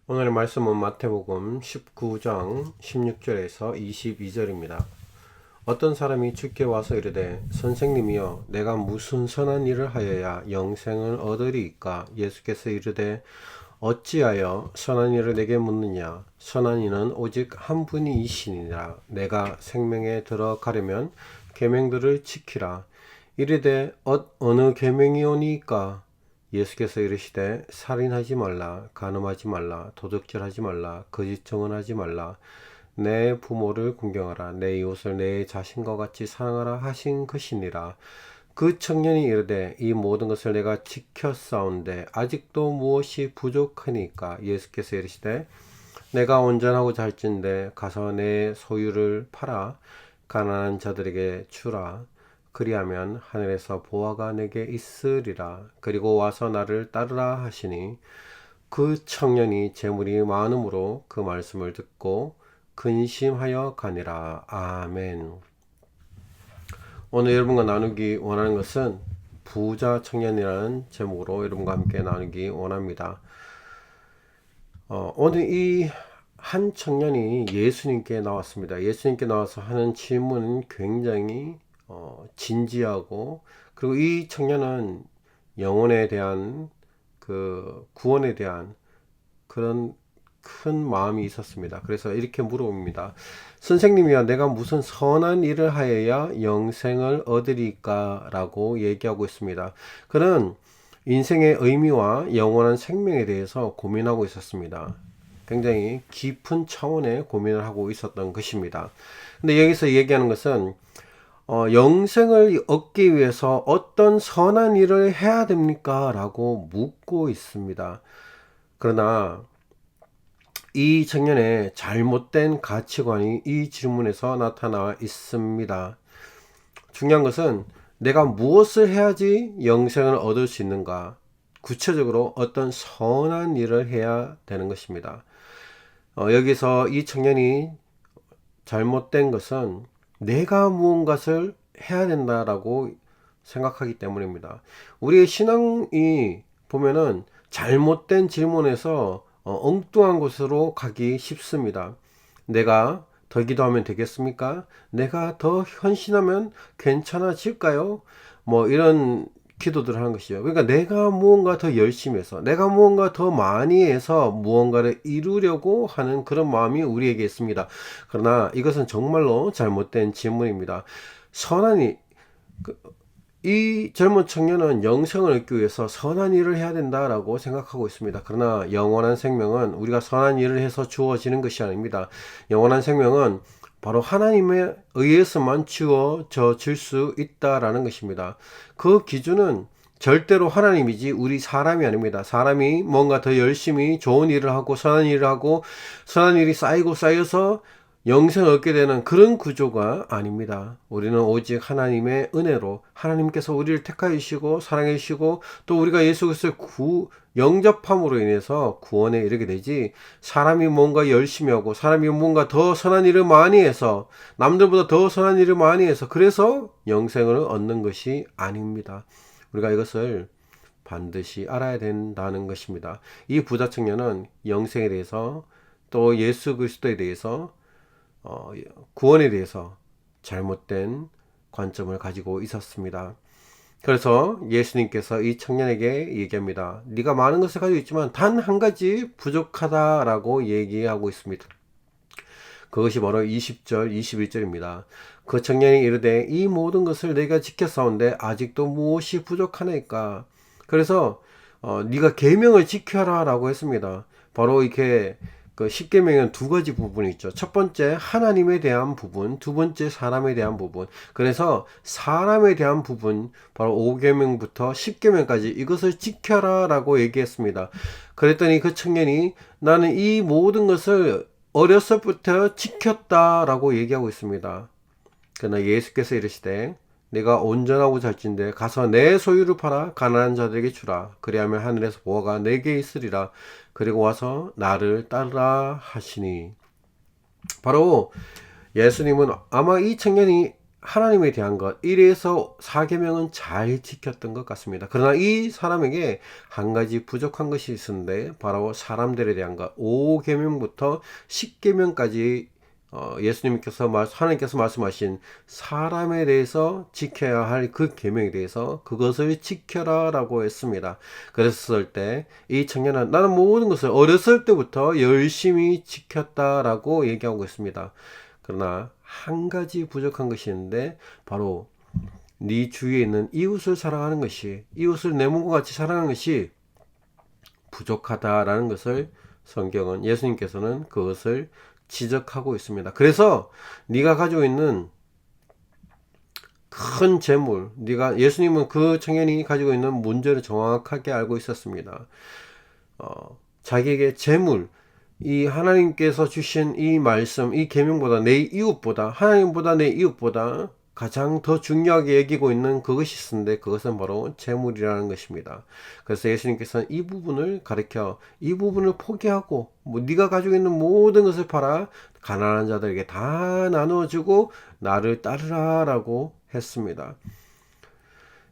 오늘의 말씀은 마태복음 19장 16절에서 22절입니다. 어떤 사람이 주께 와서 이르되 선생님이여 내가 무슨 선한 일을 하여야 영생을 얻으리이까? 예수께서 이르되 어찌하여 선한 일을 내게 묻느냐? 선한 이는 오직 한 분이시니라. 내가 생명에 들어가려면 계명들을 지키라. 이르되 어느 계명이오니까? 예수께서 이르시되 살인하지 말라, 간음하지 말라, 도둑질하지 말라, 거짓 증언하지 말라, 내 부모를 공경하라, 내 이웃을 내 자신과 같이 사랑하라 하신 것이니라. 그 청년이 이르되 이 모든 것을 내가 지켰사온데 아직도 무엇이 부족하니까? 예수께서 이르시되 내가 온전하고자 할진대 가서 내 소유를 팔아 가난한 자들에게 주라. 그리하면 하늘에서 보화가 내게 있으리라. 그리고 와서 나를 따르라 하시니 그 청년이 재물이 많음으로 그 말씀을 듣고 근심하여 가니라. 아멘. 오늘 여러분과 나누기 원하는 것은 부자 청년이라는 제목으로 여러분과 함께 나누기 원합니다. 오늘 이 한 청년이 예수님께 나왔습니다. 예수님께 나와서 하는 질문은 굉장히 진지하고, 그리고 이 청년은 영혼에 대한 그 구원에 대한 그런 큰 마음이 있었습니다. 그래서 이렇게 물어봅니다. 선생님이야, 내가 무슨 선한 일을 하여야 영생을 얻으리까? 라고 얘기하고 있습니다. 그는 인생의 의미와 영원한 생명에 대해서 고민하고 있었습니다. 굉장히 깊은 차원의 고민을 하고 있었던 것입니다. 근데 여기서 얘기하는 것은 영생을 얻기 위해서 어떤 선한 일을 해야 됩니까? 라고 묻고 있습니다. 그러나 이 청년의 잘못된 가치관이 이 질문에서 나타나 있습니다. 중요한 것은 내가 무엇을 해야지 영생을 얻을 수 있는가? 구체적으로 어떤 선한 일을 해야 되는 것입니다. 여기서 이 청년이 잘못된 것은 내가 무언가를 해야 된다라고 생각하기 때문입니다. 우리의 신앙이 보면은 잘못된 질문에서 엉뚱한 곳으로 가기 쉽습니다. 내가 더 기도하면 되겠습니까? 내가 더 헌신하면 괜찮아질까요? 뭐 이런 기도들을 하는 것이죠. 그러니까 내가 무언가 더 열심히 해서, 내가 무언가 더 많이 해서 무언가를 이루려고 하는 그런 마음이 우리에게 있습니다. 그러나 이것은 정말로 잘못된 질문입니다. 선한 이 젊은 청년은 영생을 얻기 위해서 선한 일을 해야 된다라고 생각하고 있습니다. 그러나 영원한 생명은 우리가 선한 일을 해서 주어지는 것이 아닙니다. 영원한 생명은 바로 하나님에 의해서만 주어져 질 수 있다라는 것입니다. 그 기준은 절대로 하나님이지 우리 사람이 아닙니다. 사람이 뭔가 더 열심히 좋은 일을 하고 선한 일을 하고 선한 일이 쌓이고 쌓여서 영생을 얻게 되는 그런 구조가 아닙니다. 우리는 오직 하나님의 은혜로 하나님께서 우리를 택하여 주시고 사랑해 주시고 또 우리가 예수 그리스도의 영접함으로 인해서 구원에 이르게 되지, 사람이 뭔가 열심히 하고 사람이 뭔가 더 선한 일을 많이 해서 남들보다 더 선한 일을 많이 해서 그래서 영생을 얻는 것이 아닙니다. 우리가 이것을 반드시 알아야 된다는 것입니다. 이 부자 청년은 영생에 대해서 또 예수 그리스도에 대해서 구원에 대해서 잘못된 관점을 가지고 있었습니다. 그래서 예수님께서 이 청년에게 얘기합니다. 네가 많은 것을 가지고 있지만 단 한 가지 부족하다라고 얘기하고 있습니다. 그것이 바로 20절, 21절입니다. 그 청년이 이르되 이 모든 것을 내가 지켰사온데 아직도 무엇이 부족하나이까? 그래서 네가 계명을 지켜라라고 했습니다. 바로 이렇게 그 십계명은 두 가지 부분이 있죠. 첫 번째 하나님에 대한 부분, 두 번째 사람에 대한 부분. 그래서 사람에 대한 부분, 바로 5계명부터 10계명까지 이것을 지켜라라고 얘기했습니다. 그랬더니 그 청년이 나는 이 모든 것을 어렸을부터 지켰다라고 얘기하고 있습니다. 그러나 예수께서 이르시되 내가 온전하고 잘진대 가서 내 소유를 팔아 가난한 자들에게 주라. 그리하면 하늘에서 보화가 내게 있으리라. 그리고 와서 나를 따르라 하시니. 바로 예수님은 아마 이 청년이 하나님에 대한 것 1에서 4계명은 잘 지켰던 것 같습니다. 그러나 이 사람에게 한 가지 부족한 것이 있었는데 바로 사람들에 대한 것 5계명부터 10계명까지 예수님께서 하나님께서 말씀하신 사람에 대해서 지켜야 할 그 계명에 대해서 그것을 지켜라 라고 했습니다. 그랬을 때 이 청년은 나는 모든 것을 어렸을 때부터 열심히 지켰다라고 얘기하고 있습니다. 그러나 한 가지 부족한 것이 있는데 바로 네 주위에 있는 이웃을 사랑하는 것이, 이웃을 내 몸과 같이 사랑하는 것이 부족하다라는 것을 성경은, 예수님께서는 그것을 지적하고 있습니다. 그래서 네가 가지고 있는 큰 재물, 예수님은 그 청년이 가지고 있는 문제를 정확하게 알고 있었습니다. 자기에게 재물, 이 하나님께서 주신 이 말씀, 이 계명보다 내 이웃보다, 하나님보다 내 이웃보다 가장 더 중요하게 여기고 있는 그것이 있는데 그것은 바로 재물이라는 것입니다. 그래서 예수님께서는 이 부분을 가르쳐 이 부분을 포기하고 네가 가지고 있는 모든 것을 팔아 가난한 자들에게 다 나누어주고 나를 따르라 라고 했습니다.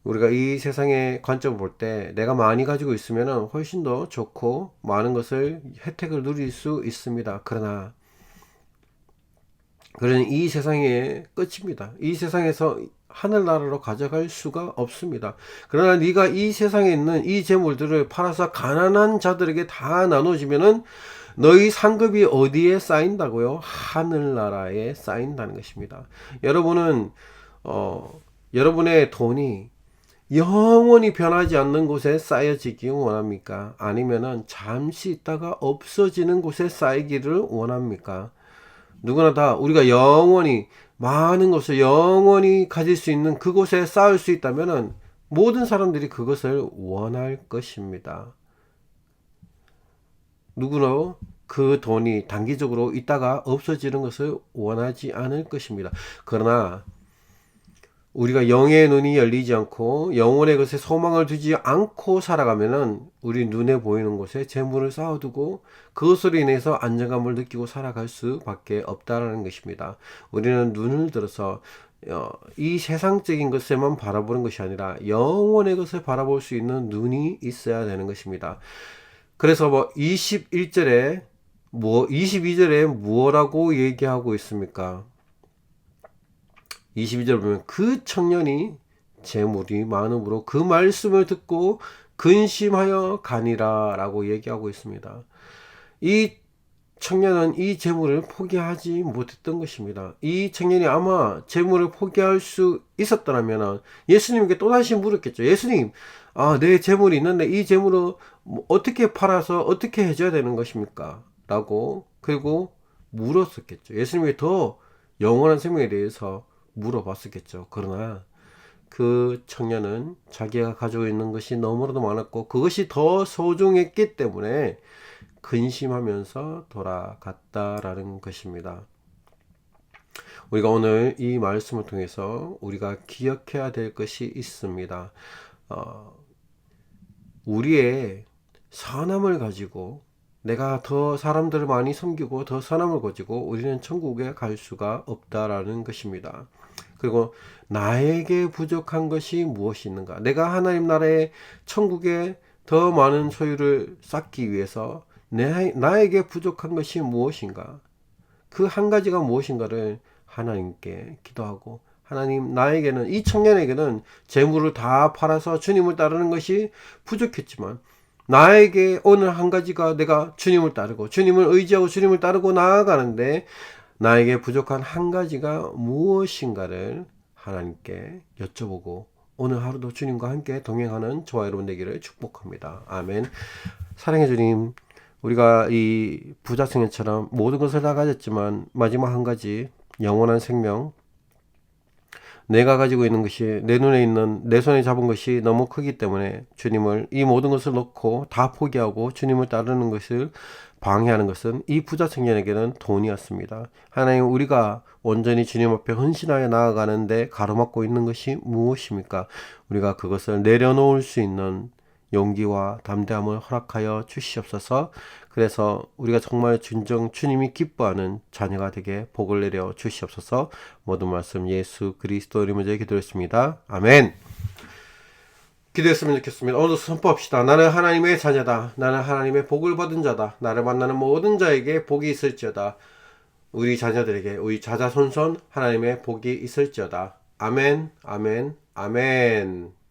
우리가 이 세상의 관점을 볼 때 내가 많이 가지고 있으면 훨씬 더 좋고 많은 것을 혜택을 누릴 수 있습니다. 그러나 이 세상의 끝입니다. 이 세상에서 하늘나라로 가져갈 수가 없습니다. 그러나 네가 이 세상에 있는 이 재물들을 팔아서 가난한 자들에게 다 나눠주면은 너희 상급이 어디에 쌓인다고요? 하늘나라에 쌓인다는 것입니다. 여러분은 여러분의 돈이 영원히 변하지 않는 곳에 쌓여지기 원합니까? 아니면은 잠시 있다가 없어지는 곳에 쌓이기를 원합니까? 누구나 다 우리가 영원히 많은 것을 영원히 가질 수 있는 그곳에 쌓을 수 있다면은 모든 사람들이 그것을 원할 것입니다. 누구나 그 돈이 단기적으로 있다가 없어지는 것을 원하지 않을 것입니다. 그러나 우리가 영의 눈이 열리지 않고 영혼의 것에 소망을 두지 않고 살아가면은 우리 눈에 보이는 곳에 재물을 쌓아두고 그것으로 인해서 안정감을 느끼고 살아갈 수밖에 없다라는 것입니다. 우리는 눈을 들어서 이 세상적인 것에만 바라보는 것이 아니라 영혼의 것을 바라볼 수 있는 눈이 있어야 되는 것입니다. 그래서 22절에 뭐라고 얘기하고 있습니까? 22절 보면 그 청년이 재물이 많음으로 그 말씀을 듣고 근심하여 가니라 라고 얘기하고 있습니다. 이 청년은 이 재물을 포기하지 못했던 것입니다. 이 청년이 아마 재물을 포기할 수 있었더라면 예수님께 또다시 물었겠죠. 예수님, 내 재물이 있는데 이 재물을 어떻게 팔아서 어떻게 해줘야 되는 것입니까? 라고 그리고 물었었겠죠. 예수님이 더 영원한 생명에 대해서 물어봤었겠죠. 그러나 그 청년은 자기가 가지고 있는 것이 너무나도 많았고 그것이 더 소중했기 때문에 근심하면서 돌아갔다라는 것입니다. 우리가 오늘 이 말씀을 통해서 우리가 기억해야 될 것이 있습니다. 우리의 선함을 가지고 내가 더 사람들을 많이 섬기고 더 선함을 가지고 우리는 천국에 갈 수가 없다라는 것입니다. 그리고 나에게 부족한 것이 무엇이 있는가? 내가 하나님 나라의 천국에 더 많은 소유를 쌓기 위해서 나에게 부족한 것이 무엇인가? 그 한 가지가 무엇인가를 하나님께 기도하고 하나님 나에게는 이 청년에게는 재물을 다 팔아서 주님을 따르는 것이 부족했지만 나에게 오늘 한 가지가 내가 주님을 따르고 주님을 의지하고 주님을 따르고 나아가는데 나에게 부족한 한 가지가 무엇인가를 하나님께 여쭤보고 오늘 하루도 주님과 함께 동행하는 저와 여러분 되기를 축복합니다. 아멘. 사랑해 주님, 우리가 이 부자 청년처럼 모든 것을 다 가졌지만 마지막 한 가지 영원한 생명, 내가 가지고 있는 것이 내 눈에 있는 내 손에 잡은 것이 너무 크기 때문에 주님을 이 모든 것을 놓고 다 포기하고 주님을 따르는 것을 방해하는 것은 이 부자 청년에게는 돈이었습니다. 하나님, 우리가 온전히 주님 앞에 헌신하여 나아가는데 가로막고 있는 것이 무엇입니까? 우리가 그것을 내려놓을 수 있는 용기와 담대함을 허락하여 주시옵소서. 그래서 우리가 정말 진정 주님이 기뻐하는 자녀가 되게 복을 내려 주시옵소서. 모든 말씀 예수 그리스도 이름으로 기도했습니다. 아멘. 기도했으면 좋겠습니다. 오늘도 선포합시다. 나는 하나님의 자녀다. 나는 하나님의 복을 받은 자다. 나를 만나는 모든 자에게 복이 있을지어다. 우리 자녀들에게 우리 자자손손 하나님의 복이 있을지어다. 아멘, 아멘, 아멘.